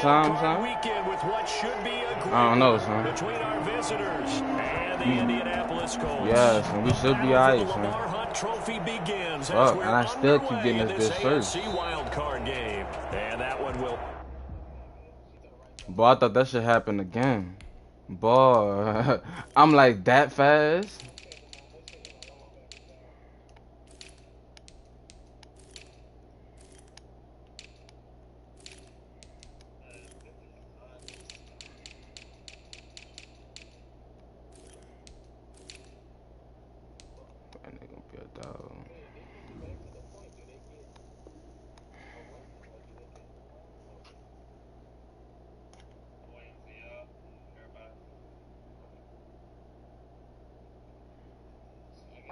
Time, son? Weekend with what should be a great I don't know, son. between our visitors and the Indianapolis Colts. Yes, and we should be alright, son. Hunt Trophy begins Fuck, and I still keep getting this bitch first. wild card game, and that one will. Boy, I thought that shit happened again. Boy, I'm like that fast.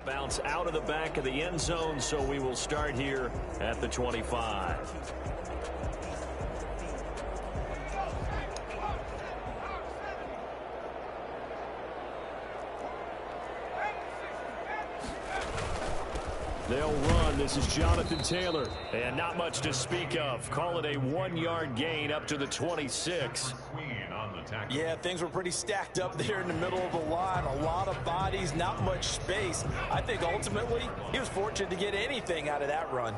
Bounce out of the back of the end zone, so we will start here at the 25. They'll run. This is Jonathan Taylor. And not much to speak of. Call it a 1-yard gain up to the 26. Yeah, things were pretty stacked up there in the middle of the line. A lot of bodies, not much space. I think ultimately he was fortunate to get anything out of that run.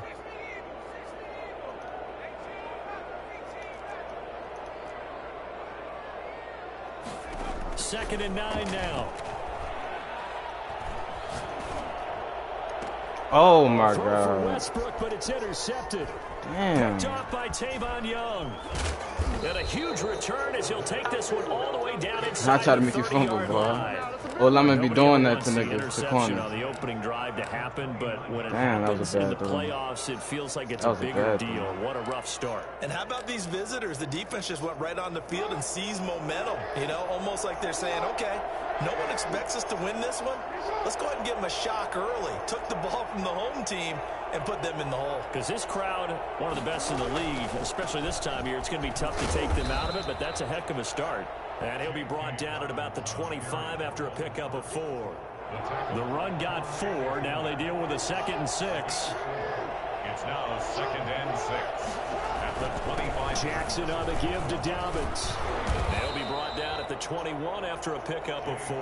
Second and 9 now. Oh my God. For Westbrook, but it's intercepted. Damn. Picked off by Tavon Young. And a huge return as he'll take this one all the way down inside. I try to make you fumble, bro. Well, I'm gonna be doing that to niggas to corner. On the opening drive to happen, but when it Damn, happens that was a in the bad throw. playoffs, it feels like it's a bigger deal. What a rough start. And how about these visitors? The defense just went right on the field and seized momentum. You know, almost like they're saying, okay, no one expects us to win this one. Let's go ahead and give them a shock early. Took the ball from the home team and put them in the hole. Because this crowd, one of the best in the league, especially this time of year, it's going to be tough to take them out of it, but that's a heck of a start. And he'll be brought down at about the 25 after a pickup of 4. The run got 4. Now they deal with a 2nd and 6. It's now 2nd and 6 at the 25. Jackson on the give to Dobbins. They'll be brought down at the 21 after a pickup of 4.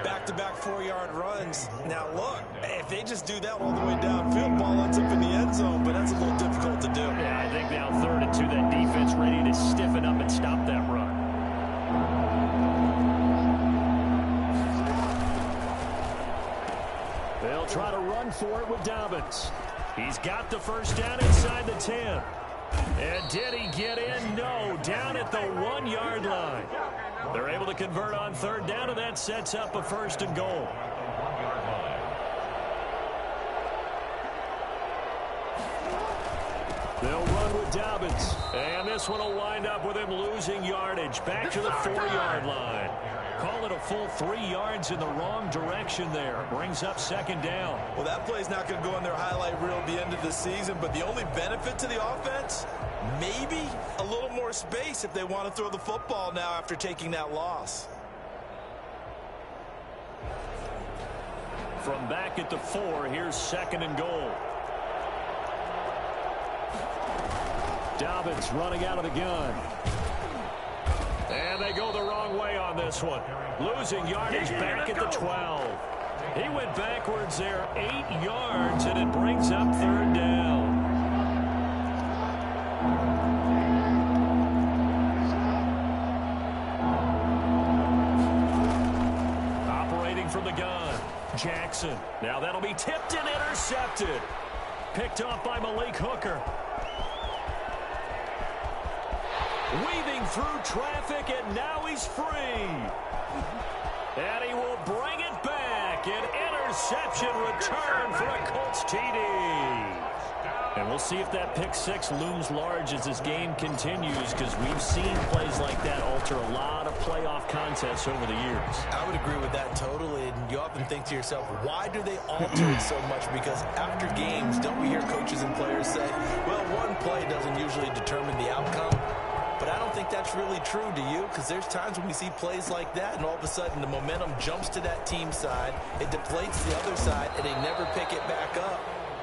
Back-to-back 4-yard runs. Now, look, if they just do that all the way downfield, ball ends up in the end zone, but that's a little difficult to do. Yeah, I think now 3rd and 2, that defense ready to stiffen up and stop that run. They'll try to run for it with Dobbins. He's got the first down inside the 10. And did he get in? No, down at the 1-yard line. They're able to convert on 3rd down, and that sets up a 1st and goal. They'll run with Dobbins. And this one will wind up with him losing yardage. Back to the 4-yard line. Call it a full 3 yards in the wrong direction there. Brings up 2nd down. Well, that play's not going to go in their highlight reel at the end of the season, but the only benefit to the offense, maybe a little more space if they want to throw the football now after taking that loss. From back at the 4, here's 2nd and goal. Dobbins running out of the gun. And they go the wrong way on this one. Losing yardage back at the 12. He went backwards there 8 yards, and it brings up 3rd down. Operating from the gun, Jackson. Now that'll be tipped and intercepted. Picked off by Malik Hooker. Weaving through traffic, and now he's free. And he will bring it back. An interception return for a Colts TD. And we'll see if that pick 6 looms large as this game continues, because we've seen plays like that alter a lot of playoff contests over the years. I would agree with that totally. And you often think to yourself, why do they alter it so much? Because after games, don't we hear coaches and players say, well, one play doesn't usually determine the outcome. But I don't think that's really true, do you? Because there's times when we see plays like that, and all of a sudden the momentum jumps to that team side, it deflates the other side, and they never pick it back up.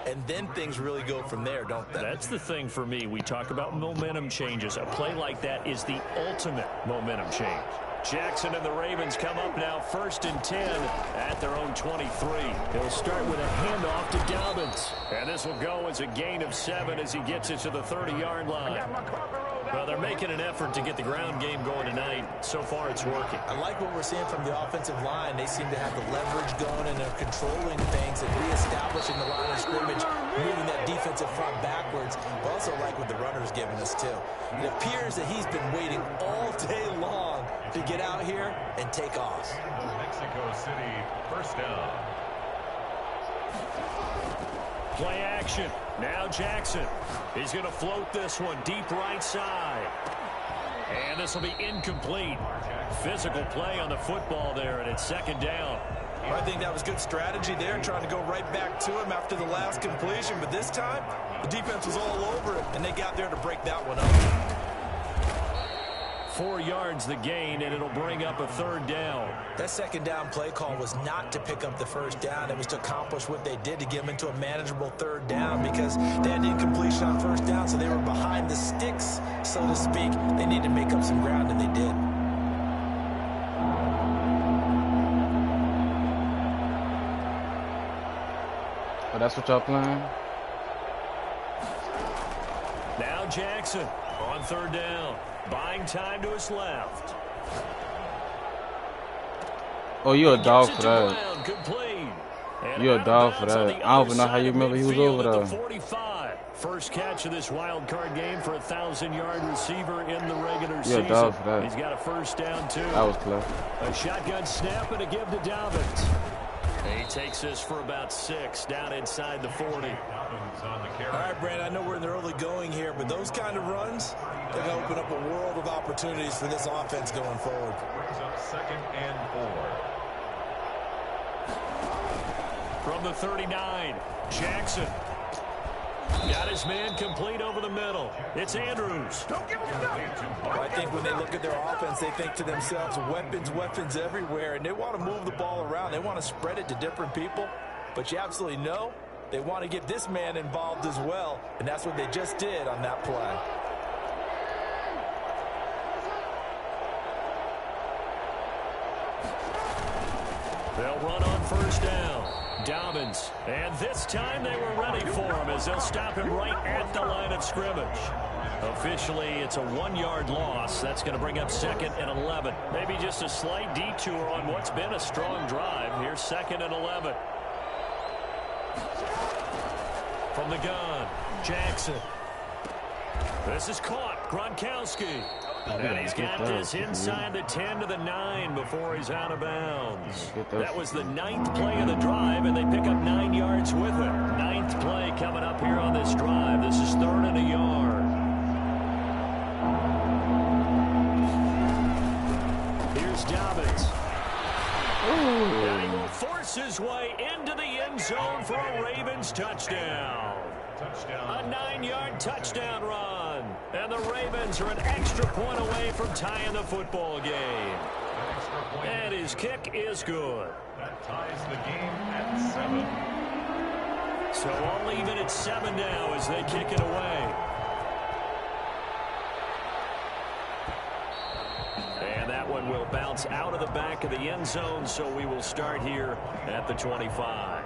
and then things really go from there, don't they? That's the thing for me. We talk about momentum changes. A play like that is the ultimate momentum change. Jackson and the Ravens come up now 1st and 10 at their own 23. He'll start with a handoff to Dobbins. And this will go as a gain of 7 as he gets it to the 30-yard line. Well, they're making an effort to get the ground game going tonight. So far, it's working. I like what we're seeing from the offensive line. They seem to have the leverage going, and they're controlling things and reestablishing the line of scrimmage, moving that defensive front backwards. But also like what the runner's giving us, too. It appears that he's been waiting all day long to get out here and take off. Mexico City, 1st down. Play action. Now Jackson. He's going to float this one deep right side. And this will be incomplete. Physical play on the football there, and it's 2nd down. Well, I think that was good strategy there, trying to go right back to him after the last completion. But this time, the defense was all over it, and they got there to break that one up. 4 yards the gain, and it'll bring up a 3rd down. That 2nd down play call was not to pick up the 1st down. It was to accomplish what they did, to get them into a manageable 3rd down, because they had incompletion on 1st down, so they were behind the sticks, so to speak. They needed to make up some ground, and they did. Oh, that's what y'all playing? Now Jackson on 3rd down. Buying time to his left. Oh, you a dog for that. You a dog for that. I don't even know how you remember he was over there. 45. First catch of this wild card game for a 1,000-yard receiver in the regular season. You a dog for that. He's got a 1st down, too. That was close. A shotgun snap and a give to Dobbins. He takes this for about 6 down inside the 40. All right, Brandon, I know we're in the early going here, but those kind of runs, they're going to open up a world of opportunities for this offense going forward. Brings up 2nd and 4. From the 39, Jackson. Got his man complete over the middle. It's Andrews. I think when they look at their offense, they think to themselves, weapons everywhere, and they want to move the ball around. They want to spread it to different people, but you absolutely know they want to get this man involved as well, and that's what they just did on that play. They'll run on 1st down. Dobbins, and this time they were ready for him as they'll stop him right at the line of scrimmage. Officially, it's a 1-yard loss. That's going to bring up 2nd and 11. Maybe just a slight detour on what's been a strong drive. Here's 2nd and 11. From the gun, Jackson. This is caught. Gronkowski. And he's got this inside the 10 to the 9 before he's out of bounds. That was the 9th play of the drive, and they pick up 9 yards with it. 9th play coming up here on this drive. This is 3rd and a yard. Here's Dobbins. And he will force his way into the end zone for a Ravens touchdown. A 9-yard touchdown run. And the Ravens are an extra point away from tying the football game. And his kick is good. That ties the game at 7. So I'll leave it at 7 now as they kick it away. And that one will bounce out of the back of the end zone, so we will start here at the 25.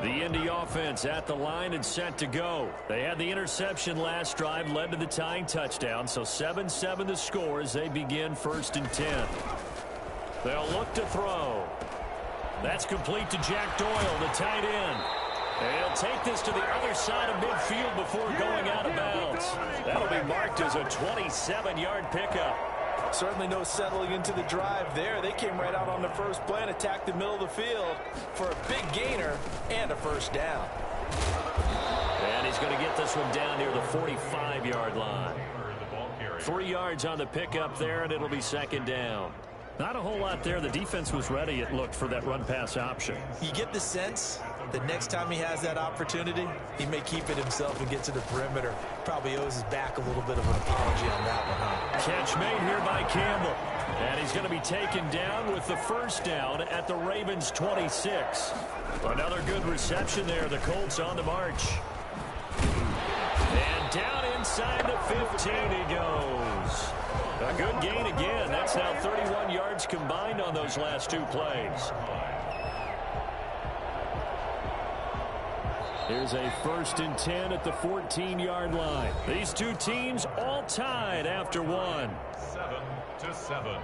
The Indy offense at the line and set to go. They had the interception last drive, led to the tying touchdown, so 7-7 the score as they begin 1st and 10. They'll look to throw. That's complete to Jack Doyle, the tight end. And he'll take this to the other side of midfield before going out of bounds. That'll be marked as a 27-yard pickup. Certainly no settling into the drive there. They came right out on the first play and attacked the middle of the field for a big gainer and a 1st down. And he's going to get this one down near the 45-yard line. 3 yards on the pickup there, and it'll be 2nd down. Not a whole lot there. The defense was ready, it looked, for that run-pass option. You get the sense that next time he has that opportunity, he may keep it himself and get to the perimeter. Probably owes his back a little bit of an apology on that one, huh? Catch made here by Campbell. And he's going to be taken down with the first down at the Ravens' 26. Another good reception there. The Colts on the march. And down inside the 15 he goes. A good gain again. That's now 31 yards combined on those last 2 plays. Here's a 1st and 10 at the 14-yard line. These two teams all tied after 1. 7-7.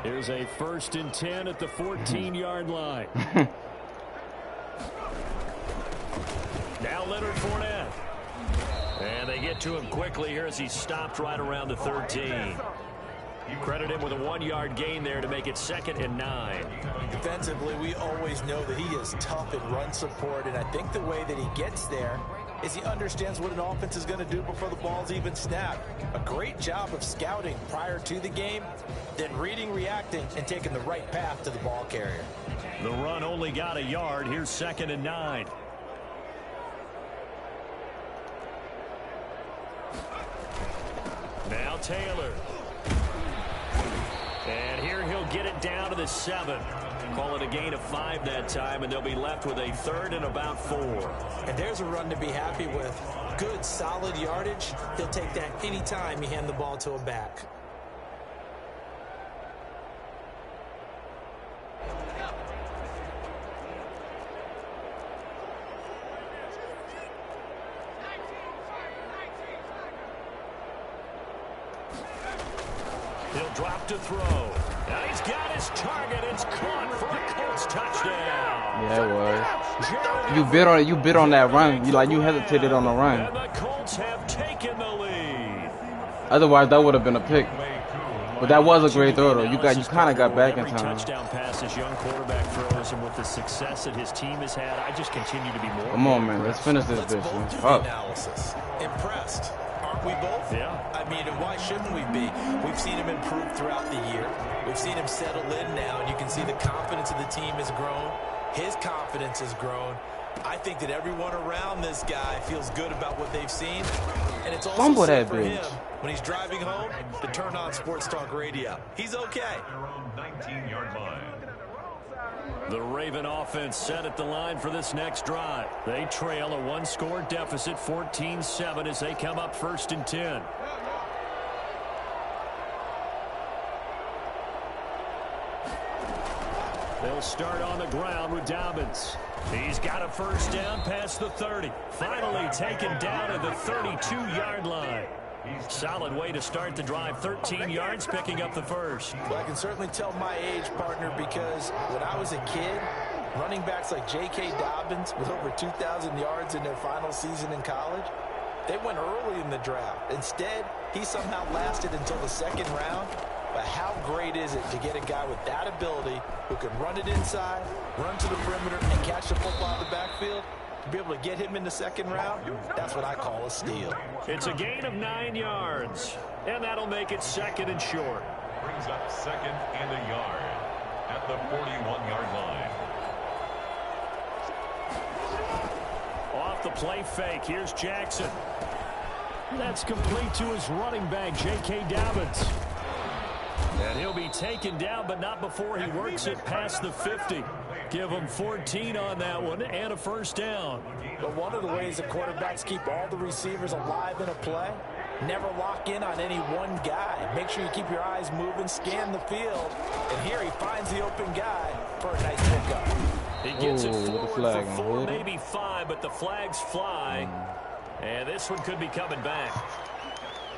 Here's a 1st and 10 at the 14-yard line. Now Leonard Fournette. And they get to him quickly here as he stopped right around the 13. You credit him with a 1-yard gain there to make it 2nd and 9. Defensively, we always know that he is tough in run support, and I think the way that he gets there is he understands what an offense is going to do before the ball's even snapped. A great job of scouting prior to the game, then reading, reacting, and taking the right path to the ball carrier. The run only got a yard. Here's 2nd and 9. Now Taylor. And here he'll get it down to the 7. Call it a gain of 5 that time, and they'll be left with a 3rd and about 4. And there's a run to be happy with. Good, solid yardage. He'll take that any time you hand the ball to a back. He'll drop to throw. Now he's got his target. It's caught for a Colts touchdown. Yeah, it was. You bid on that run. You hesitated on the run. And the Colts have taken the lead. Otherwise, that would have been a pick. But that was a great throw, though. You kind of got back in time. Touchdown pass this young quarterback throws, and with the success that his team has had, I just continue to be more. Come on, man. Let's finish this bitch, man. Fuck. Analysis. Impressed. Aren't we both? Yeah. I mean, and why shouldn't we be? We've seen him improve throughout the year. We've seen him settle in now, and you can see the confidence of the team has grown. His confidence has grown. I think that everyone around this guy feels good about what they've seen. And it's also safe for him when he's driving home to turn on Sports Talk Radio. He's okay. Their own 19-yard line. The Raven offense set at the line for this next drive. They trail a 1-score deficit, 14-7, as they come up 1st and 10. They'll start on the ground with Dobbins. He's got a 1st down past the 30. Finally taken down at the 32-yard line. Solid way to start the drive. 13 yards, picking up the 1st. Well, I can certainly tell my age, partner, because when I was a kid, running backs like J.K. Dobbins with over 2,000 yards in their final season in college, they went early in the draft. Instead, he somehow lasted until the 2nd round. But how great is it to get a guy with that ability who can run it inside, run to the perimeter, and catch the football in the backfield? To be able to get him in the 2nd round, that's what I call a steal. It's a gain of 9 yards, and that'll make it 2nd and short. Brings up 2nd and a yard at the 41-yard line. Off the play fake, here's Jackson. That's complete to his running back, J.K. Dobbins. And he'll be taken down, but not before he works it past the 50. Give him 14 on that one and a 1st down. But one of the ways that quarterbacks keep all the receivers alive in a play, never lock in on any one guy. Make sure you keep your eyes moving, scan the field. And here he finds the open guy for a nice pickup. He gets it with the forward flag for on 4, it. maybe 5, but the flags fly. And this one could be coming back.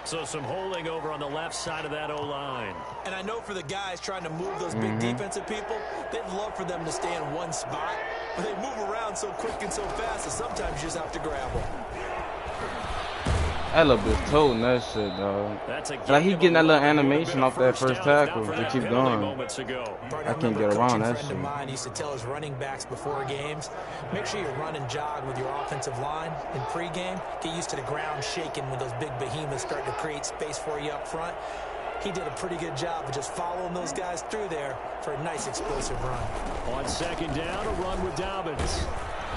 So some holding over on the left side of that O-line. And I know for the guys trying to move those big defensive people, they'd love for them to stay in one spot. But they move around so quick and so fast that sometimes you just have to grab them. That little bitch toting that shit, dog. Like he getting that little animation off that first tackle to keep going. I can't get around that shit. A friend of mine used to tell his running backs before games, make sure you run and jog with your offensive line in pregame. Get used to the ground shaking when those big behemoths start to create space for you up front. He did a pretty good job of just following those guys through there for a nice explosive run. On second down, a run with Dobbins.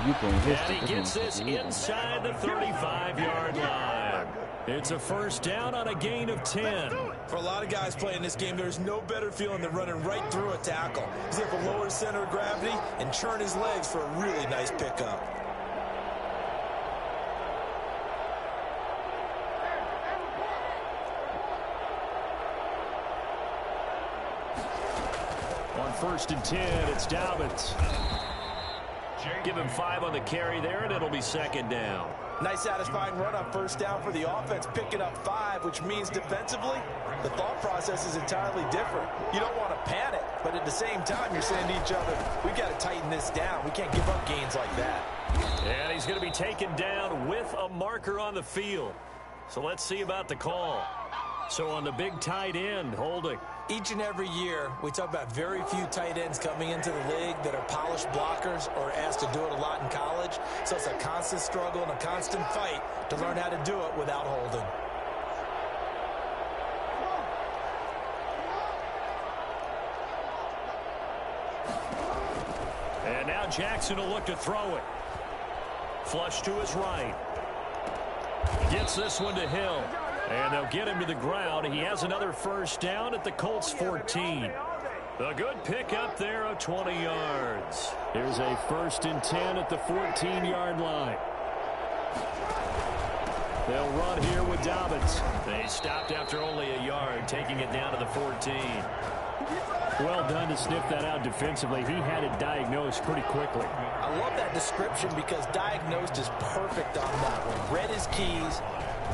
And he gets this inside the 35-yard line. It's a first down on a gain of 10. For a lot of guys playing this game, there's no better feeling than running right through a tackle. He's able to lower his center of gravity and churn his legs for a really nice pickup. On first and 10, it's Dobbins. Give him 5 on the carry there, and it'll be second down. Nice satisfying run on first down for the offense, picking up 5, which means defensively, the thought process is entirely different. You don't want to panic, but at the same time, you're saying to each other, we've got to tighten this down. We can't give up gains like that. And he's going to be taken down with a marker on the field. So let's see about the call. So on the big tight end, holding. Each and every year, we talk about very few tight ends coming into the league that are polished blockers or asked to do it a lot in college. So it's a constant struggle and a constant fight to learn how to do it without holding. And now Jackson will look to throw it. Flush to his right. Gets this one to Hill. And they'll get him to the ground. He has another first down at the Colts 14. A good pickup there of 20 yards. Here's a first and 10 at the 14-yard line. They'll run here with Dobbins. They stopped after only a yard, taking it down to the 14. Well done to sniff that out defensively. He had it diagnosed pretty quickly. I love that description because diagnosed is perfect on that one. Read his keys,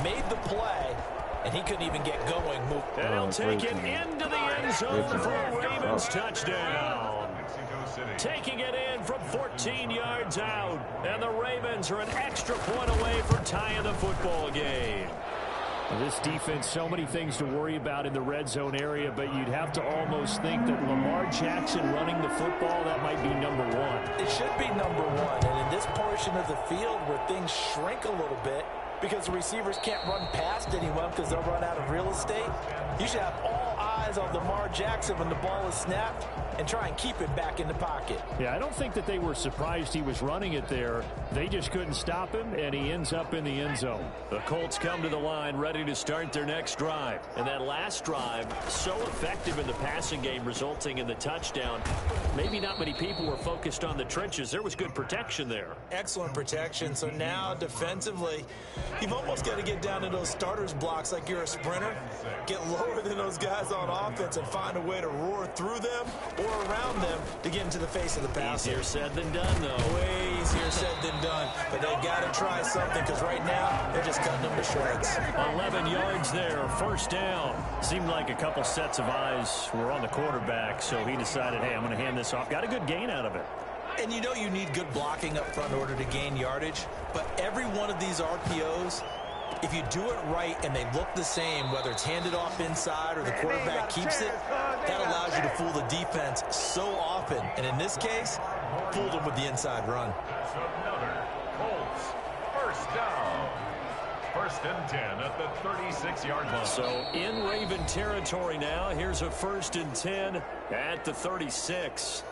made the play, and he couldn't even get going. And he'll take it into the end zone for a Ravens touchdown. Taking it in from 14 yards out. And the Ravens are an extra point away from tying the football game. This defense, so many things to worry about in the red zone area, but you'd have to almost think that Lamar Jackson running the football, that might be number one. It should be number one, and in this portion of the field where things shrink a little bit because the receivers can't run past anyone because they'll run out of real estate, you should have all eyes on Lamar Jackson when the ball is snapped and try and keep it back in the pocket. Yeah, I don't think that they were surprised he was running it there. They just couldn't stop him, and he ends up in the end zone. The Colts come to the line ready to start their next drive. And that last drive, so effective in the passing game, resulting in the touchdown. Maybe not many people were focused on the trenches. There was good protection there. Excellent protection. So now defensively, you've almost got to get down to those starters blocks like you're a sprinter. Get lower than those guys on offense and find a way to roar through them or around them to get into the face of the passer. Easier said than done, though. Way easier said than done. But they've got to try something because right now they're just cutting them to shreds. 11 yards there, first down. Seemed like a couple sets of eyes were on the quarterback, so he decided, hey, I'm going to hand this off. Got a good gain out of it. And you know you need good blocking up front in order to gain yardage, but every one of these RPOs, if you do it right and they look the same, whether it's handed off inside or the quarterback keeps it, that allows you to fool the defense so often. And in this case, fooled them with the inside run. That's another Colts first down. First and 10 at the 36-yard line. So in Raven territory now. Here's a first and 10 at the 36.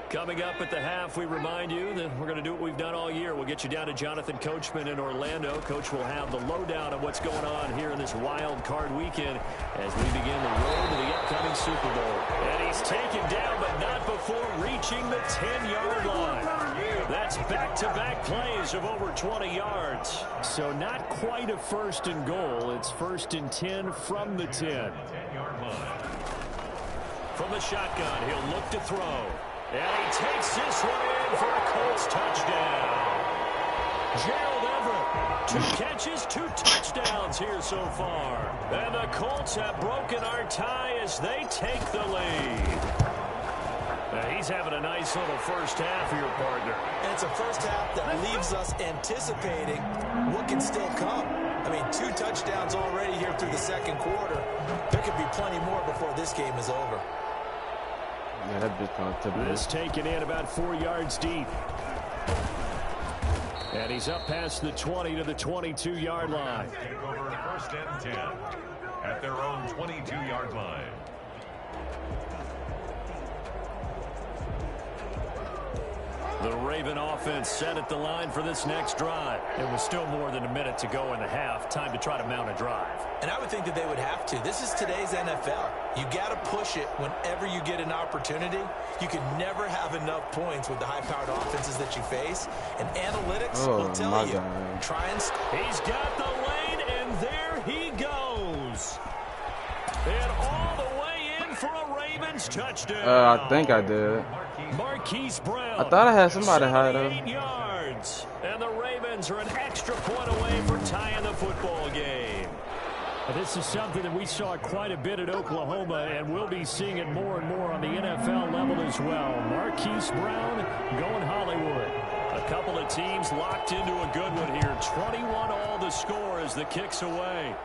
Coming up at the half, we remind you that we're going to do what we've done all year. We'll get you down to Jonathan Coachman in Orlando. Coach will have the lowdown of what's going on here in this wild card weekend as we begin the road to the upcoming Super Bowl. And he's taken down, but not before reaching the 10-yard line. That's back-to-back plays of over 20 yards. So not quite a first and goal. It's first and 10 from the 10. 10-yard line. From the shotgun, he'll look to throw. And he takes this one in for a Colts touchdown. Gerald Everett, 2 catches, 2 touchdowns here so far. And the Colts have broken our tie as they take the lead. He's having a nice little first half for your partner. And it's a first half that leaves us anticipating what can still come. I mean, 2 touchdowns already here through the second quarter. There could be plenty more before this game is over. Yeah, that bitch called typical. This taken in about 4 yards deep. And he's up past the 20 to the 22-yard line. Take over first and 10. at their own 22-yard line. The Raven offense set at the line for this next drive. It was still more than a minute to go in the half. Time to try to mount a drive. And I would think that they would have to. This is today's NFL. You got to push it whenever you get an opportunity. You can never have enough points with the high-powered offenses that you face. And analytics will tell you. Try and... He's got the lane, and there he goes. And all the way in for a Ravens touchdown. I think I did. Marquise Brown. I thought I had somebody higher though. 78 yards. And the Ravens are an extra point away from tying the football game. This is something that we saw quite a bit at Oklahoma, and we'll be seeing it more and more on the NFL level as well. Marquise Brown going Hollywood. A couple of teams locked into a good one here. 21 all the score as the kick's away.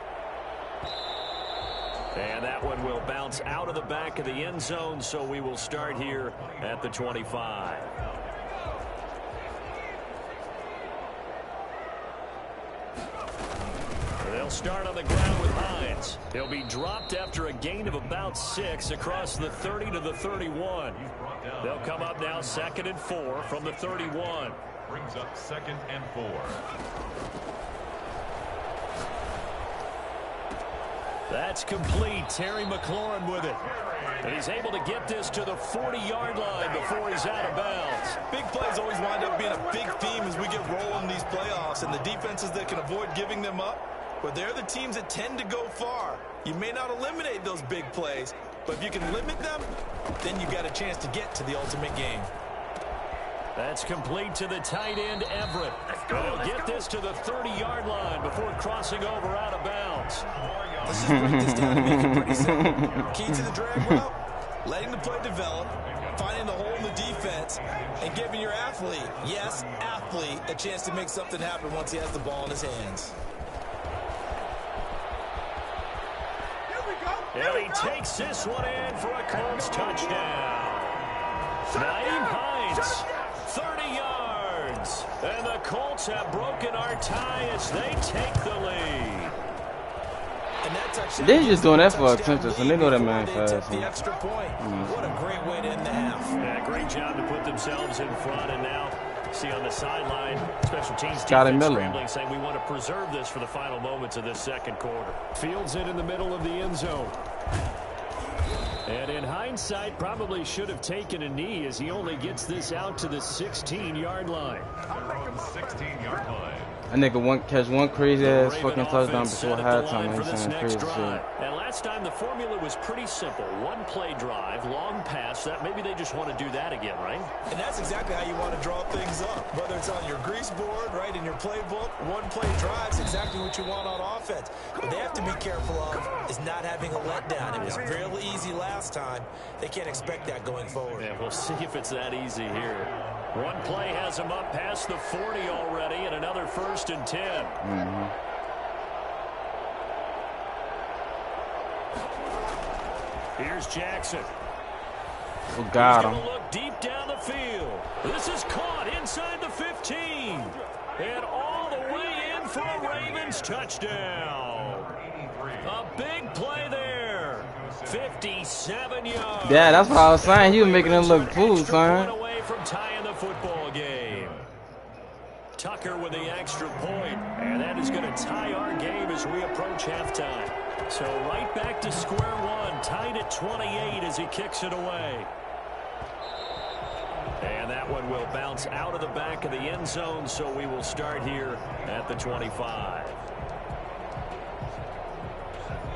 And that one will bounce out of the back of the end zone, so we will start here at the 25. They'll start on the ground with Hines. He'll be dropped after a gain of about 6 across the 30 to the 31. They'll come up now 2nd and 4 from the 31. Brings up 2nd and 4. That's complete. Terry McLaurin with it. And he's able to get this to the 40-yard line before he's out of bounds. Big plays always wind up being a big theme as we get rolling in these playoffs, and the defenses that can avoid giving them up, but they're the teams that tend to go far. You may not eliminate those big plays, but if you can limit them, then you got a chance to get to the ultimate game. That's complete to the tight end, Everett. He'll get this to the 30-yard line before crossing over out of bounds. Let's just break this down and make it pretty simple. Key to the drag route, letting the play develop, finding the hole in the defense, and giving your athlete, yes, athlete, a chance to make something happen once he has the ball in his hands. And he takes this one in for a Colts touchdown. Naeem Hines, 30 yards. And the Colts have broken our tie as they take the lead. They're just doing that for attention, so they know that man fast. The extra point. What a great way to end the half. Yeah, great job to put themselves in front, and now see on the sideline, special teams Scotty defense Miller scrambling, saying we want to preserve this for the final moments of this second quarter. Fields it in the middle of the end zone. And in hindsight, probably should have taken a knee as he only gets this out to the 16-yard line. 16-yard line. That nigga catch one crazy ass fucking touchdown before halftime. He's saying crazy shit. And last time the formula was pretty simple. One play drive, long pass. That maybe they just want to do that again, right? And that's exactly how you want to draw things up. Whether it's on your grease board, right, in your playbook, one play drive's exactly what you want on offense. What they have to be careful of is not having a letdown. It was real easy last time. They can't expect that going forward. Yeah, we'll see if it's that easy here. One play has him up past the 40 already, and another 1st and 10. Here's Jackson. Oh, got him. He's going to look deep down the field. This is caught inside the 15. And all the way in for a Ravens touchdown. A big play there. 57 yards. Yeah, that's what I was saying. He was making it look cool, son. Away from tying the football game. Tucker with the extra point, and that is going to tie our game as we approach halftime. So right back to square one, tied at 28 as he kicks it away. And that one will bounce out of the back of the end zone, so we will start here at the 25.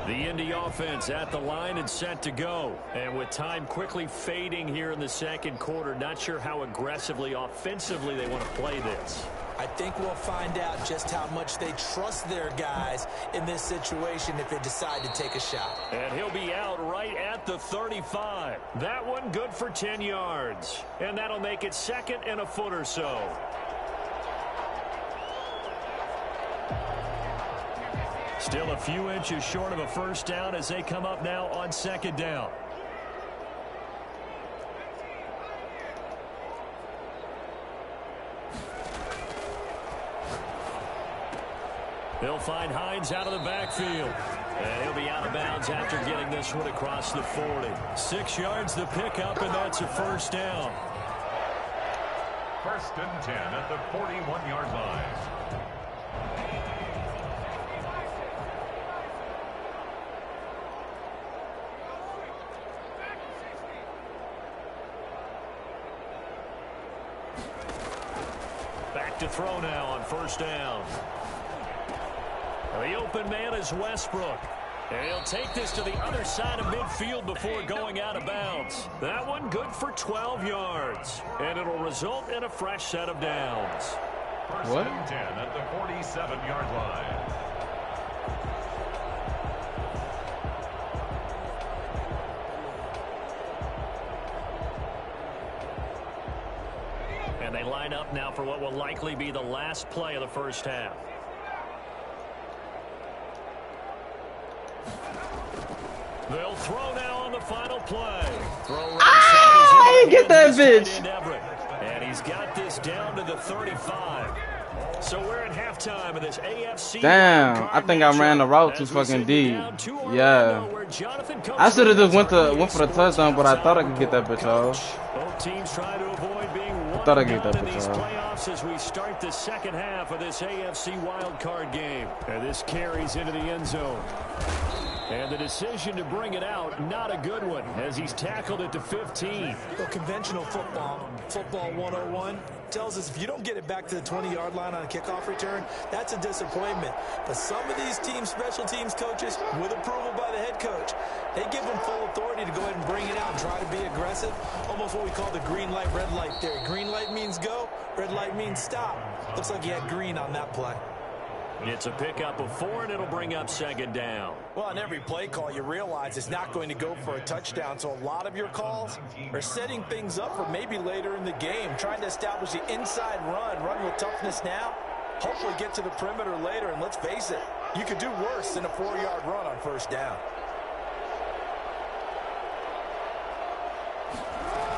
The Indy offense at the line and set to go. And with time quickly fading here in the second quarter, not sure how aggressively, offensively they want to play this. I think we'll find out just how much they trust their guys in this situation if they decide to take a shot. And he'll be out right at the 35. That one good for 10 yards. And that'll make it 2nd and a foot or so. Still a few inches short of a first down as they come up now on 2nd down. They'll find Hines out of the backfield. And he'll be out of bounds after getting this one across the 40. 6 yards the pickup, and that's a first down. 1st and 10 at the 41-yard line. Back to throw now on 1st down. The open man is Westbrook. And he'll take this to the other side of midfield before going out of bounds. That one good for 12 yards. And it'll result in a fresh set of downs. 1st and 10 at the 47-yard line. And they line up now for what will likely be the last play of the first half. They'll throw now on the final play. I didn't get that bitch. And he's got this down to the 35. So we're at halftime of this AFC. Damn, I think I ran the route too fucking deep. Yeah. I should have just went for the touchdown, but I thought I could get that bitch off. Both teams try to avoid being I thought I could get that in these bitch off. playoffs as we start the second half of this AFC wild card game. And this carries into the end zone. And the decision to bring it out, not a good one, as he's tackled it to 15. Well, conventional football 101, tells us if you don't get it back to the 20-yard line on a kickoff return, that's a disappointment. But some of these teams, special teams coaches, with approval by the head coach, they give them full authority to go ahead and bring it out and try to be aggressive. Almost what we call the green light, red light theory. Green light means go, red light means stop. Looks like he had green on that play. It's a pickup of 4, and it'll bring up 2nd down. Well, on every play call, you realize it's not going to go for a touchdown. So a lot of your calls are setting things up for maybe later in the game, trying to establish the inside run with toughness now, hopefully get to the perimeter later. And let's face it, you could do worse than a 4-yard run on 1st down.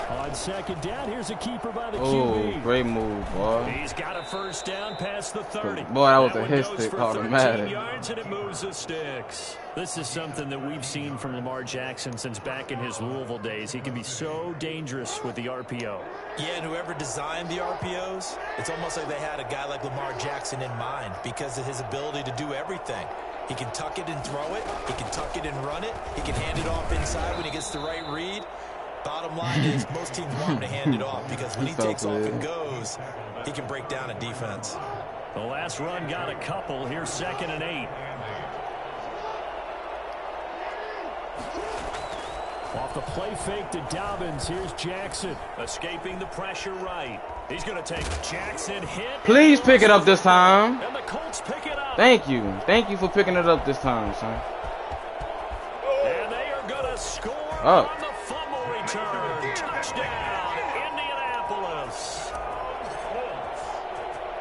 On 2nd down, here's a keeper by the QB. Oh, great move, boy. He's got a 1st down past the 30. Boy, that was a hit stick automatic. Yards and it moves the sticks. This is something that we've seen from Lamar Jackson since back in his Louisville days. He can be so dangerous with the RPO. Yeah, and whoever designed the RPOs, it's almost like they had a guy like Lamar Jackson in mind because of his ability to do everything. He can tuck it and throw it. He can tuck it and run it. He can hand it off inside when he gets the right read. Bottom line is most teams want him to hand it off because when he takes off and goes, he can break down a defense. The last run got a couple. Here's 2nd and 8. Off the play fake to Dobbins. Here's Jackson. Escaping the pressure right. He's going to take Jackson hit. Please pick it up this time. And the Colts pick it up. Thank you. Thank you for picking it up this time, son. And they are going to score Oh. on the fumble return. Touchdown, Indianapolis.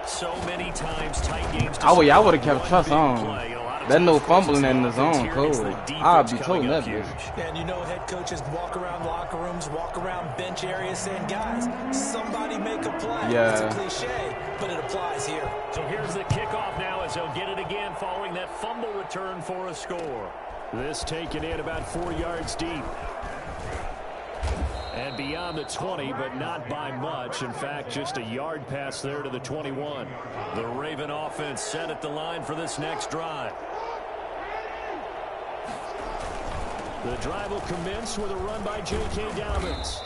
So many times tight games. I would have kept trust on. There's no fumbling in the zone, cool. I'll be told that bitch. And you know head coaches walk around locker rooms, walk around bench areas saying, guys, somebody make a play. Yeah. It's a cliche, but it applies here. So here's the kickoff now as they'll get it again following that fumble return for a score. This taken in about 4 yards deep. And beyond the 20, but not by much. In fact, just a yard pass there to the 21. The Raven offense set at the line for this next drive. The drive will commence with a run by J.K. Dobbins.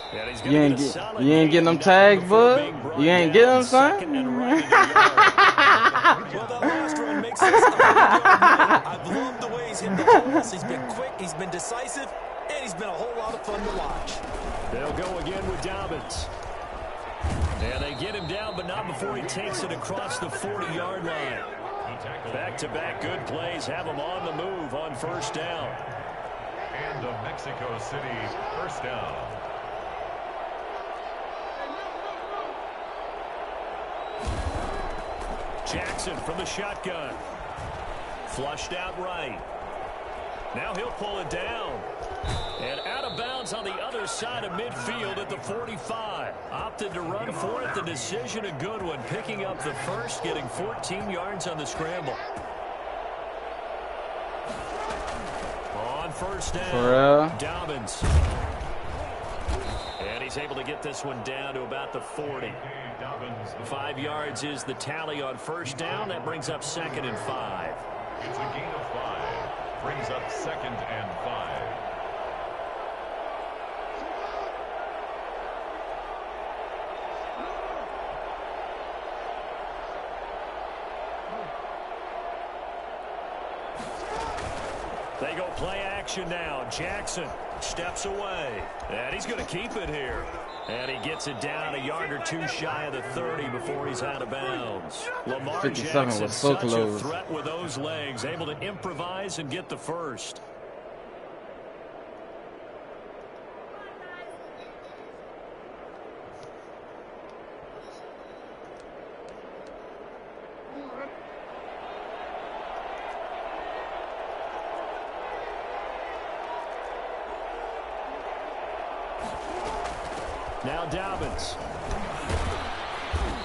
You ain't getting them tags, bud? You ain't getting them, son? Well, that last run makes sense. I've loved the way he's hit the holes. He's been quick, he's been decisive, and he's been a whole lot of fun to watch. They'll go again with Dobbins. And they get him down, but not before he takes it across the 40-yard line. Back-to-back good plays have him on the move on 1st down. And a Mexico City 1st down. Jackson from the shotgun. Flushed out right. Now he'll pull it down. And out of bounds on the other side of midfield at the 45. Opted to run for it. The decision a good one. Picking up the first, getting 14 yards on the scramble. first down. For real? Dobbins. And he's able to get this one down to about the 40. 5 yards is the tally on first down. That brings up 2nd and 5. It's a gain of 5. Brings up 2nd and 5. They go play action now. Jackson steps away. And he's going to keep it here. And he gets it down a yard or two shy of the 30 before he's out of bounds. Lamar 57 Jackson, was so such close. a threat with those legs, able to improvise and get the first. Now Dobbins.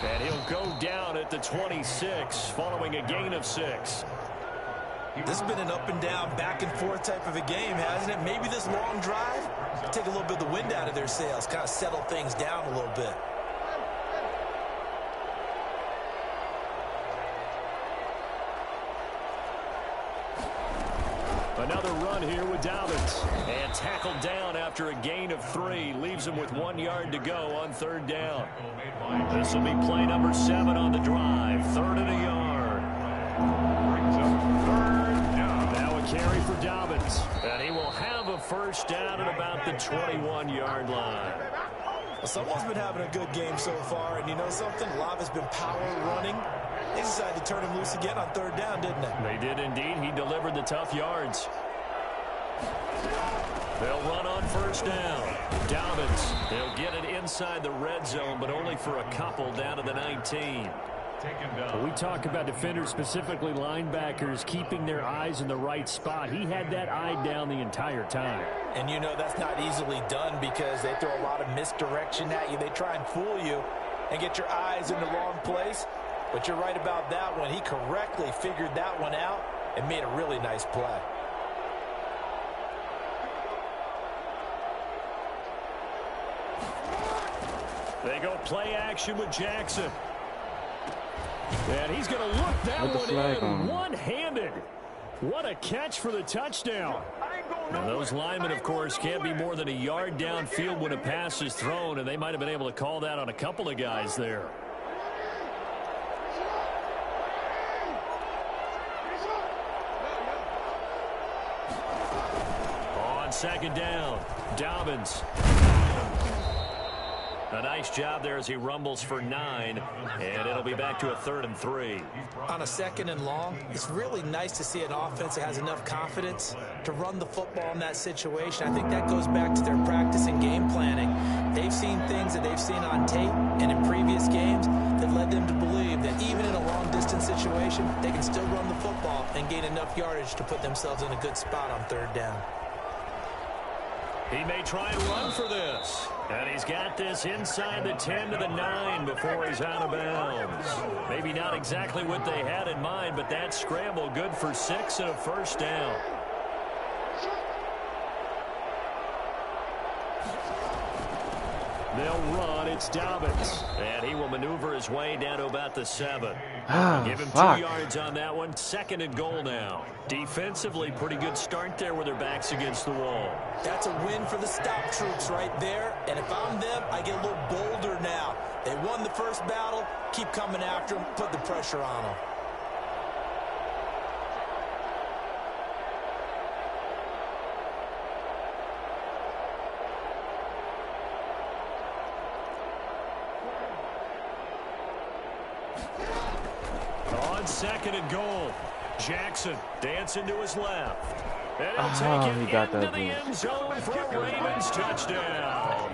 And he'll go down at the 26 following a gain of 6. This has been an up and down, back and forth type of a game, hasn't it? Maybe this long drive take a little bit of the wind out of their sails, kind of settle things down a little bit. Another run here with Dobbins. And tackled down after a gain of 3. Leaves him with 1 yard to go on 3rd down. This will be play number 7 on the drive. 3rd and a yard. Brings up 3rd down. Now a carry for Dobbins. And he will have a first down at about the 21-yard line. Well, someone's been having a good game so far, and you know something? A lot of it's been power running. They decided to turn him loose again on 3rd down, didn't they? They did indeed. He delivered the tough yards. They'll run on first down. Dobbins, they'll get it inside the red zone, but only for a couple down to the 19. We talk about defenders, specifically linebackers, keeping their eyes in the right spot. He had that eye down the entire time. And you know that's not easily done because they throw a lot of misdirection at you. They try and fool you and get your eyes in the wrong place. But you're right about that one. He correctly figured that one out and made a really nice play. They go play action with Jackson. And he's going to look that one in one-handed. What a catch for the touchdown. Now, those linemen, of course, can't be more than a yard downfield when a pass is thrown, and they might have been able to call that on a couple of guys there. On 2nd down, Dobbins. A nice job there as he rumbles for 9, and it'll be back to a 3rd and 3. On a 2nd and long, it's really nice to see an offense that has enough confidence to run the football in that situation. I think that goes back to their practice and game planning. They've seen things that they've seen on tape and in previous games that led them to believe that even in a long-distance situation, they can still run the football and gain enough yardage to put themselves in a good spot on 3rd down. He may try and run for this. And he's got this inside the 10 to the 9 before he's out of bounds. Maybe not exactly what they had in mind, but that scramble good for 6 and a first down. They'll run. It's Dobbins. And he will maneuver his way down to about the 7. Give him 2 yards on that one. 2nd and goal now. Defensively, pretty good start there with their backs against the wall. That's a win for the stop troops right there. And if I'm them, I get a little bolder now. They won the first battle. Keep coming after them. Put the pressure on them. On 2nd and goal, Jackson dancing to his left. And he'll take it into the end zone for a Ravens touchdown.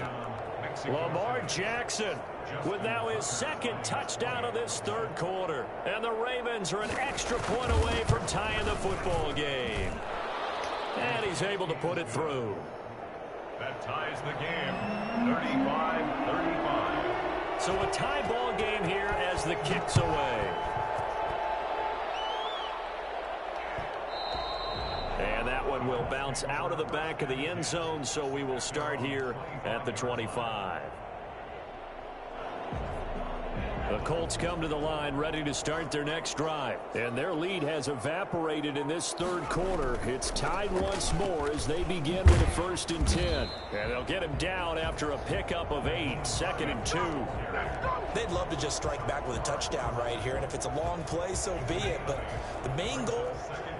Lamar Jackson with now his 2nd touchdown of this 3rd quarter. And the Ravens are an extra point away from tying the football game. And he's able to put it through. That ties the game, 35-35. So a tie ball game here as the kick's away. And that one one will bounce out of the back of the end zone, so we will start here at the 25. The Colts come to the line ready to start their next drive. And their lead has evaporated in this third quarter. It's tied once more as they begin with a 1st and 10. And they'll get him down after a pickup of 8, 2nd and 2. They'd love to just strike back with a touchdown right here. And if it's a long play, so be it. But the main goal,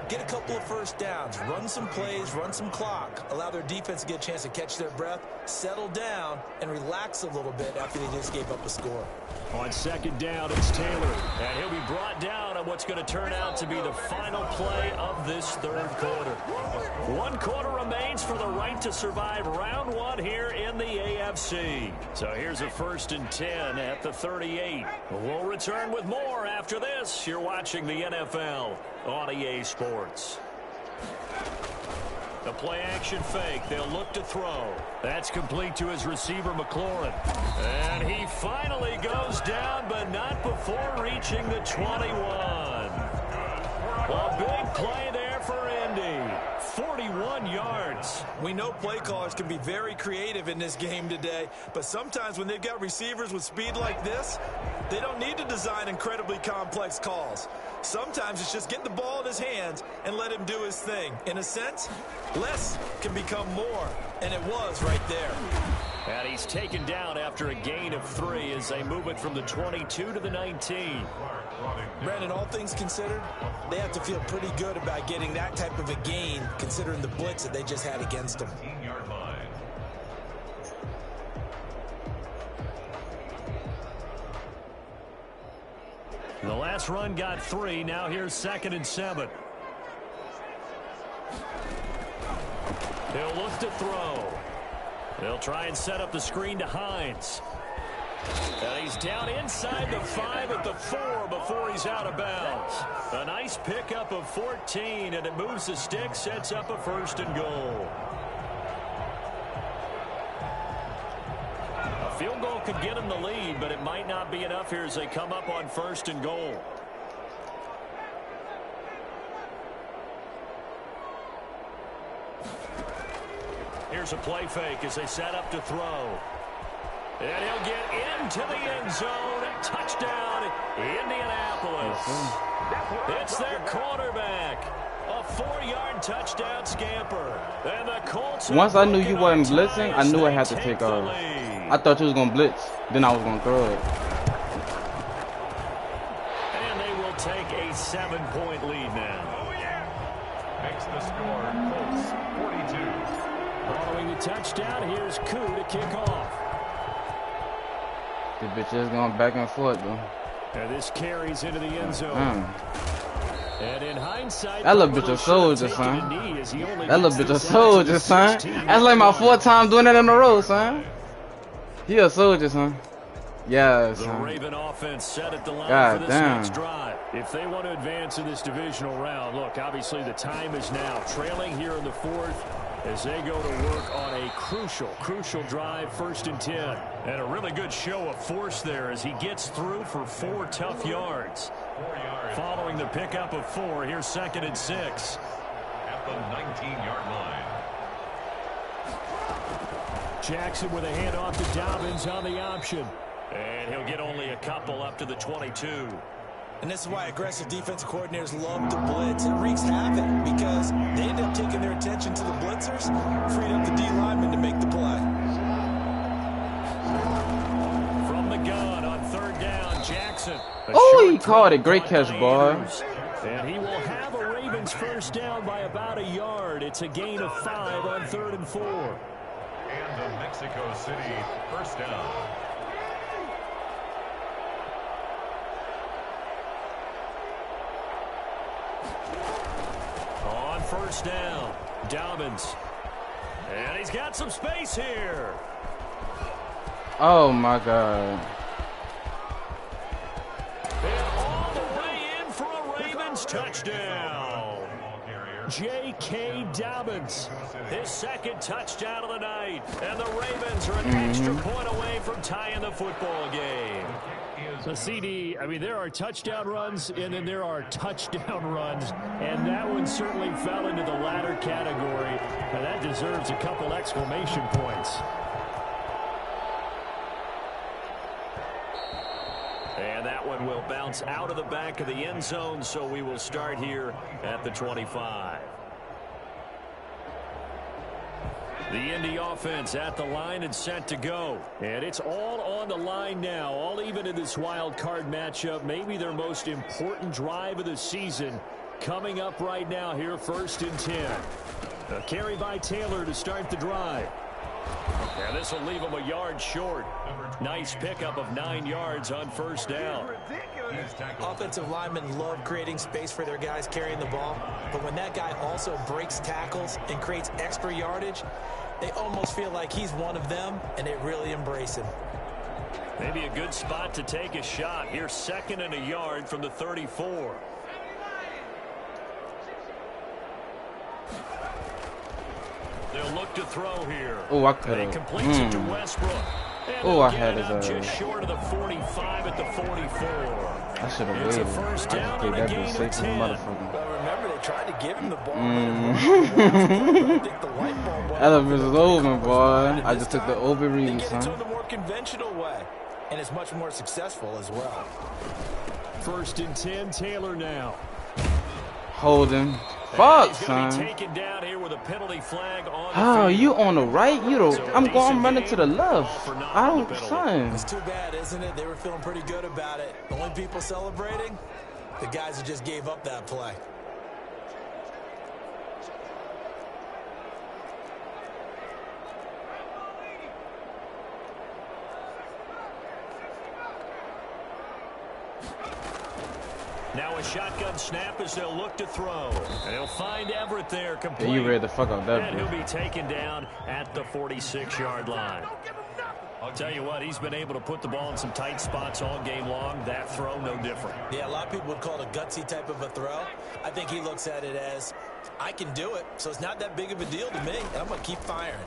get a couple of first downs, run some plays, run some clock, allow their defense to get a chance to catch their breath, settle down, and relax a little bit after they just gave up a score. On 2nd down, it's Taylor. And he'll be brought down on what's going to turn out to be the final play of this third quarter. 1 quarter remains for the right to survive round 1 here in the AFC. So here's a 1st and 10 at the 38. We'll return with more after this. You're watching the NFL on EA Sports. The play action fake. They'll look to throw. That's complete to his receiver, McLaurin. And he finally goes down, but not before reaching the 21. A big play there for Indy. 41 yards. We know play callers can be very creative in this game today, but sometimes when they've got receivers with speed like this, they don't need to design incredibly complex calls. Sometimes it's just get the ball in his hands and let him do his thing. In a sense, less can become more, and it was right there. And he's taken down after a gain of 3 as they move it from the 22 to the 19. Brandon, all things considered, they have to feel pretty good about getting that type of a gain considering the blitz that they just had against them. The last run got 3. Now here's 2nd and 7. He'll look to throw. They'll try and set up the screen to Hines. And he's down inside the 5 at the 4 before he's out of bounds. A nice pickup of 14, and it moves the stick, sets up a 1st and goal. A field goal could get him the lead, but it might not be enough here as they come up on 1st and goal. Here's a play fake as they set up to throw. And he'll get into the end zone. Touchdown, Indianapolis. It's their quarterback. A 4-yard touchdown scamper. And the Colts. Once I knew you wasn't blitzing, I knew I had to take off. I thought you was going to blitz. Then I was going to throw it. And they will take a 7-point lead now. Oh, yeah. Makes the score Colts 42. Following the touchdown, here's Koo to kick off. The bitch is going back and forth, though. And this carries into the end zone. And in hindsight, that little bitch a soldier, son. That little bitch a soldier, son. That's like my 4th time doing that in a row, son. He a soldier, son. Yeah, son. The Raven offense set at the line God for this next drive. If they want to advance in this divisional round, look, obviously the time is now. Trailing here in the 4th as they go to work on a crucial drive, 1st and 10. And a really good show of force there as he gets through for 4 tough yards. Following the pickup of 4, here's 2nd and 6. At the 19-yard line. Jackson with a handoff to Dobbins on the option. And he'll get only a couple up to the 22. And this is why aggressive defensive coordinators love to blitz. It wreaks havoc because they end up taking their attention to the blitzers, freed up the D lineman to make the play. From the gun on 3rd down, Jackson. Oh, he caught it. Great catch, boy. And he will have a Ravens 1st down by about a yard. It's a gain of 5 on 3rd and 4. And a Mexico City 1st down. On 1st down, Dobbins. And he's got some space here. Oh, my God. And all the way in for a Ravens touchdown. J.K. Dobbins. His second touchdown of the night. And the Ravens are an extra point away from tying the football game. So, CD, I mean, there are touchdown runs, and then there are touchdown runs. And that one certainly fell into the latter category. And that deserves a couple exclamation points. And that one will bounce out of the back of the end zone, so we will start here at the 25. The Indy offense at the line and set to go. And it's all on the line now, all even in this wild card matchup. Maybe their most important drive of the season coming up right now here, 1st and 10. A carry by Taylor to start the drive. And this will leave him a yard short. Nice pickup of 9 yards on 1st down. Offensive linemen love creating space for their guys carrying the ball. But when that guy also breaks tackles and creates extra yardage, they almost feel like he's one of them, and they really embrace him. Maybe a good spot to take a shot. Here's 2nd and a yard from the 34. They'll look to throw here. Oh, I could have. Completes it to Westbrook. Oh, I had his just short of the 45 at the 44. I should have waited. I just gave that dude safe as a motherfucker. Well, remember, they tried to give him the ball. Elephant is over, boy. I just took the over read, son. It's on the more conventional way, and it's much more successful as well. 1st and 10, Taylor now. Holding. Fuck, son. Taken down here with a penalty flag on oh, you on the right? You don't. I'm going running to the left. I don't, son. It's too bad, isn't it? They were feeling pretty good about it. The only people celebrating, the guys who just gave up that play. Now a shotgun snap as they'll look to throw. And he'll find Everett there complete. Yeah, you ready to fuck up that, and he'll be taken down at the 46-yard line. I'll tell you what, he's been able to put the ball in some tight spots all game long. That throw, no different. Yeah, a lot of people would call it a gutsy type of a throw. I think he looks at it as, I can do it, so it's not that big of a deal to me, and I'm going to keep firing.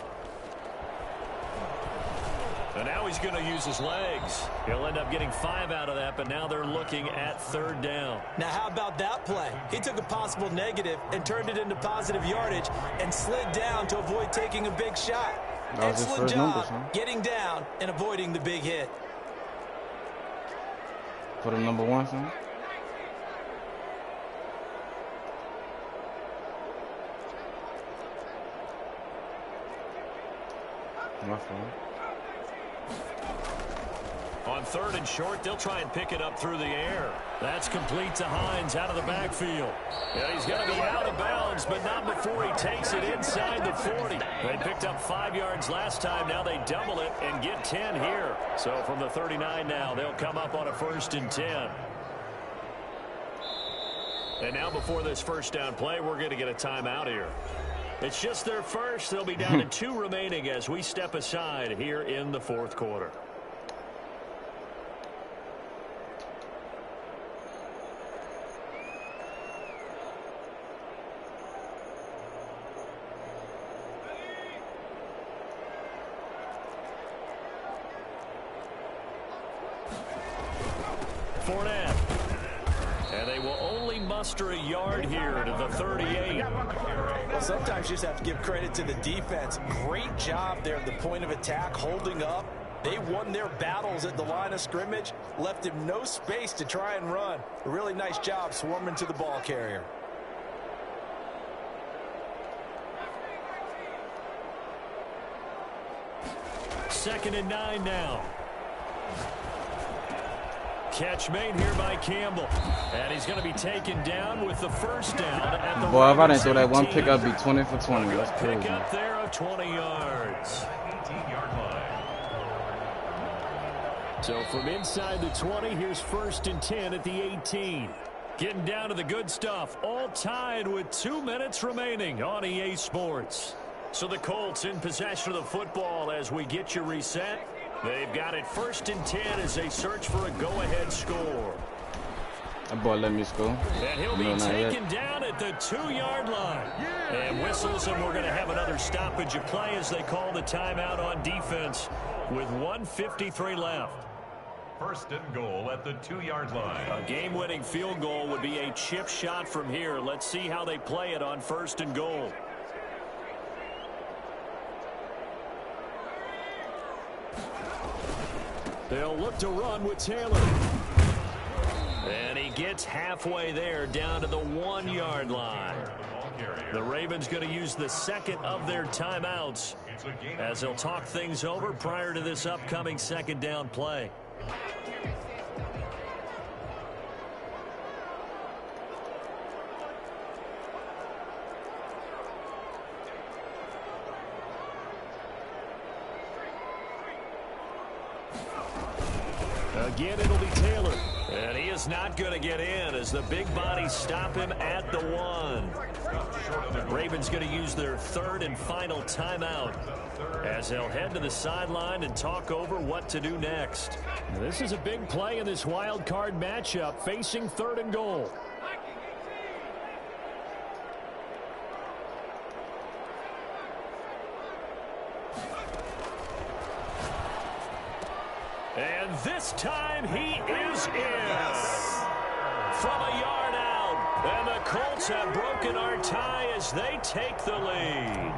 And now he's going to use his legs. He'll end up getting 5 out of that, but now they're looking at 3rd down. Now, how about that play? He took a possible negative and turned it into positive yardage and slid down to avoid taking a big shot. Excellent job getting down and avoiding the big hit. For the number 1, son. My fault. On 3rd and short, they'll try and pick it up through the air. That's complete to Hines out of the backfield. Yeah, he's going to be out of bounds, but not before he takes it inside the 40. They picked up 5 yards last time. Now they double it and get 10 here. So from the 39 now, they'll come up on a 1st and 10. And now before this 1st down play, we're going to get a timeout here. It's just their first. They'll be down to 2 remaining as we step aside here in the 4th quarter. Fournette. And they will only muster a yard here to the 38. Well, sometimes you just have to give credit to the defense. Great job there at the point of attack, holding up. They won their battles at the line of scrimmage, left him no space to try and run. A really nice job swarming to the ball carrier. Second and 9 now. Catch made here by Campbell. And he's going to be taken down with the 1st down at the boy, if I didn't throw that one pickup, be 20 for 20. That's crazy. Pick up there of 20 yards. So from inside the 20, here's 1st and 10 at the 18. Getting down to the good stuff. All tied with 2 minutes remaining on EA Sports. So the Colts in possession of the football as we get you reset. They've got it 1st and 10 as they search for a go-ahead score. That boy let me score. And he'll be taken down at the 2-yard line. And whistles, and we're going to have another stoppage of play as they call the timeout on defense with 1:53 left. First and goal at the 2-yard line. A game-winning field goal would be a chip shot from here. Let's see how they play it on first and goal. They'll look to run with Taylor. And he gets halfway there down to the 1-yard line. The Ravens going to use the second of their timeouts as they'll talk things over prior to this upcoming second down play. Again, it'll be Taylor. And he is not going to get in as the big bodies stop him at the 1. The Ravens going to use their third and final timeout as they'll head to the sideline and talk over what to do next. This is a big play in this wild card matchup facing third and goal. And this time he is in. From a yard out. And the Colts have broken our tie as they take the lead.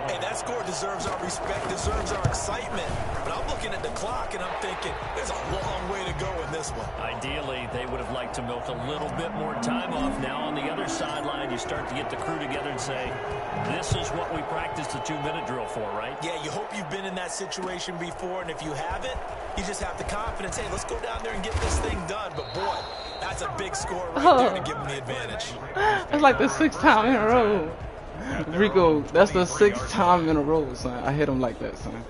Hey, that score deserves our respect, deserves our excitement. But I'm looking at the clock and I'm thinking there's a long way to go in this one. Ideally, they would have liked to milk a little bit more time off. Now on the other sideline, you start to get the crew together and say, this is what we practiced the 2-minute drill for, right? Yeah, you hope you've been in that situation before, and if you haven't, you just have the confidence, hey, let's go down there and get this thing done. But boy, that's a big score right there to give them the advantage. It's like the 6th time in a row. Rico, that's the 6th time in a row, son. I hit him like that, son.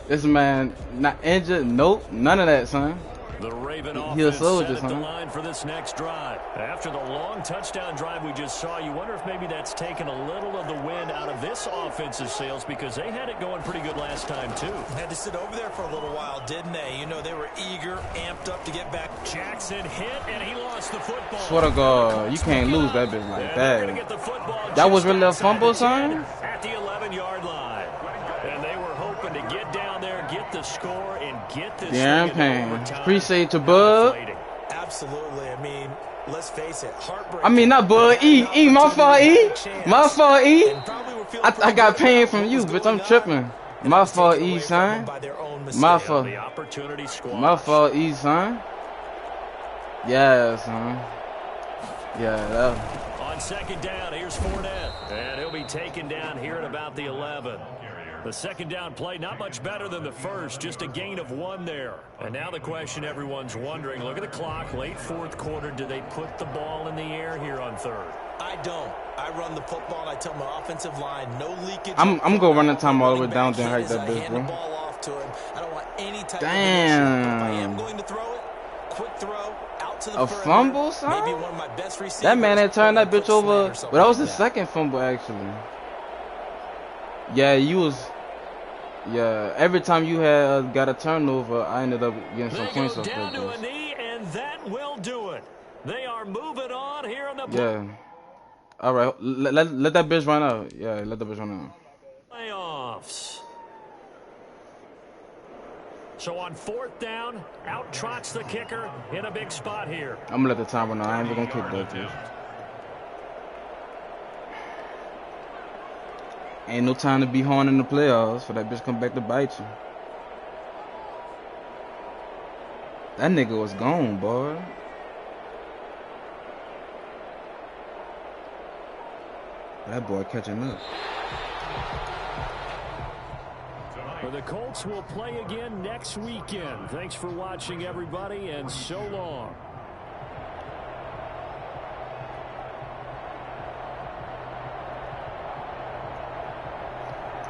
This man not injured, nope, none of that, son. The Raven He a offense soldier, set at the son. line for this next drive. After the long touchdown drive we just saw, you wonder if maybe that's taken a little of the wind out of this offense's sails because they had it going pretty good last time, too. Had to sit over there for a little while, didn't they? You know, they were eager, amped up to get back. Jackson hit, and he lost the football. Swear to God, you can't lose that bitch like that. That was really a fumble, son? At the 11-yard line. And they were hoping to get down there, get the score, and get this Darren thing Payne. in overtime. Appreciate you, bud. Absolutely. I mean, let's face it, heartbreaking. I mean, not bud. E. My fault, E. My fault, E. I got pain from you, bitch. I'm tripping. My fault, E, son. My fault. My fault, E, son. Yeah, son. Yeah, that. On second down, here's Fournette. And he'll be taken down here at about the 11. The second down play, not much better than the first, just a gain of 1 there. And now the question everyone's wondering, look at the clock, late 4th quarter, do they put the ball in the air here on 3rd? I don't. I run the football, and I tell my offensive line, no leakage. I'm going to run the time all the way down there like that bitch, bro. I don't want any type Damn. of I am going to throw it, quick throw, out to the A fumble, son? Maybe one of my best receivers. That man had turned that bitch over. But that was his second fumble, actually. Yeah, you was... Yeah, every time you had got a turnover, I ended up getting some points off down that to bitch. a knee, and that will do it. They are moving on here on the Yeah. All right, let that bitch run out. Yeah, let that bitch run out. playoffs. So on 4th down, out trots the kicker in a big spot here. I'm gonna let the time run out. I ain't even gonna kick that bitch. Ain't no time to be horn in the playoffs for that bitch come back to bite you. That nigga was gone, boy. That boy catching up. Well, the Colts will play again next weekend. Thanks for watching, everybody, and so long.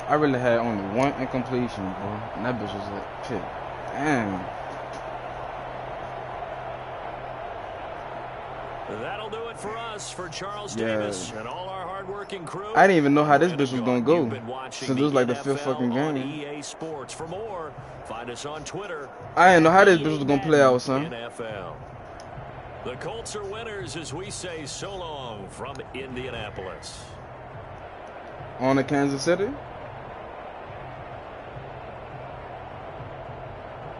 I really had only one incompletion, bro. And that bitch was like, shit. Damn. That'll do it for us, for Charles Davis and all our hardworking crew. I didn't even know how this bitch was gonna go. Since it was like the 5th fucking game. EA Sports. For more, find us on Twitter. I didn't know how this bitch was gonna play out, son. NFL. The Colts are winners as we say so long from Indianapolis. On to Kansas City.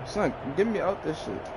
Son, get me out this shit.